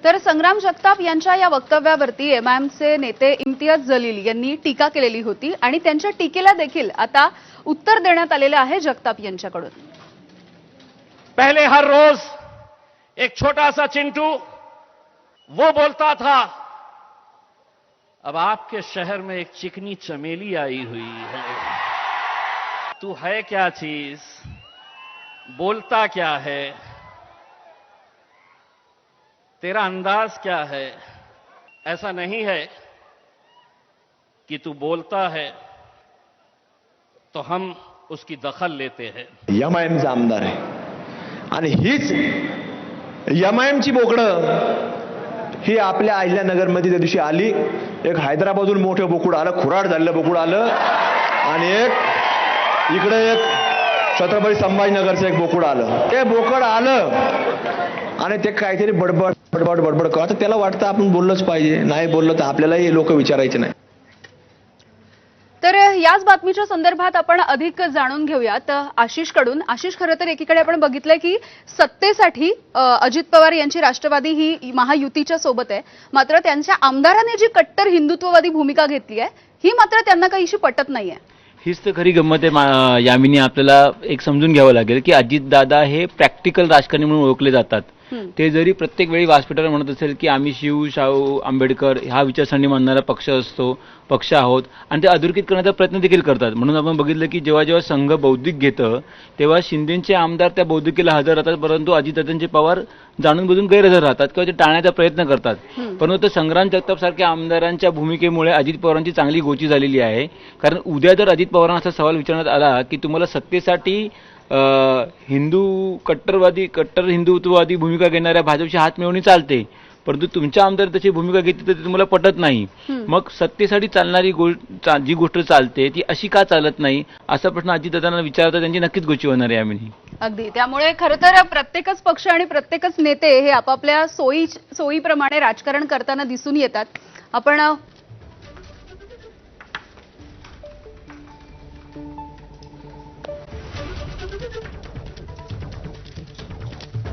तर संग्राम जगताप यांच्या या वक्तव्यावरती एमआयएमचे नेते इम्तियाज जलील यांनी टीका केलेली होती आणि त्यांच्या टीकेला देखील आता उत्तर देण्यात आलेलं आहे जगताप यांच्याकडून। पहले हर रोज एक छोटा सा चिंटू वो बोलता था, अब आपके शहर में एक चिकनी चमेली आई हुई है, तू है क्या चीज, बोलता क्या है, तेरा अंदाज क्या है। ऐसा नहीं है कि तू बोलता है तो हम उसकी दखल लेते हैं। एमआयएमचा आमदार आहे आणि हीच एमआयएमची बोकडं ही आपल्या अहिल्यानगरमध्ये त्या दिवशी आली। एक हैदराबादहून मोठं बोकुड आलं, खुराड झालेलं बोकुड आलं आणि एक इकडे एक छत्रपती संभाजीनगरचं एक बोकुड आलं। ते बोकड आलं आणि ते काहीतरी बडबड बडबड बडबड करत, त्याला वाटतं आपण बोललंच पाहिजे, नाही बोललं तर आपल्यालाही लोक विचारायचे नाही। तर याच बातमीच्या संदर्भात आपण अधिक जाणून घेऊयात आशिषकडून। आशिष, खरं तर एकीकडे आपण बघितलंय की सत्तेसाठी अजित पवार यांची राष्ट्रवादी ही महायुतीच्या सोबत आहे, मात्र त्यांच्या आमदारांनी जी कट्टर हिंदुत्ववादी भूमिका घेतली आहे ही मात्र त्यांना काहीशी पटत नाहीये। हीच तर खरी गंमत आहे यामिनी। आपल्याला एक समजून घ्यावं लागेल की अजितदादा हे प्रॅक्टिकल राजकारणी म्हणून ओळखले जातात। ते जरी प्रत्येक वेळी व्यासपीठावर म्हणत असेल की आम्ही शिव शाहू आंबेडकर हा विचारसरणी मानणारा पक्ष आहोत आणि ते अधोरेखित करण्याचा प्रयत्न देखील करतात। म्हणून आपण बघितलं की जेव्हा जेव्हा संघ बौद्धिक घेतं तेव्हा शिंदेचे आमदार त्या बौद्धिकीला हजर राहतात, परंतु अजितदादांचे पवार जाणून बुजून गैरहजर राहतात किंवा ते टाळण्याचा प्रयत्न करतात। परंतु संग्राम जगताप सारख्या आमदारांच्या भूमिकेमुळे अजित पवारांची चांगली गोची झालेली आहे। कारण उद्या जर अजित पवारांना असा सवाल विचारण्यात आला की तुम्हाला सत्तेसाठी कट्टर हिंदुत्ववादी भूमिका घेणाऱ्या भाजपची हात मिळवणी चालते, परंतु तुमच्या आमदार तशी भूमिका घेतली तर तुम्हाला पटत नाही, मग सत्तेसाठी चालणारी जी गोष्ट चालते ती अशी का चालत नाही असा प्रश्न अजितदादांना विचारता त्यांची नक्कीच गोची होणार आहे आम्ही। अगदी, त्यामुळे खरं तर प्रत्येकच पक्ष आणि प्रत्येकच नेते हे आपापल्या सोयीप्रमाणे राजकारण करताना दिसून येतात। आपण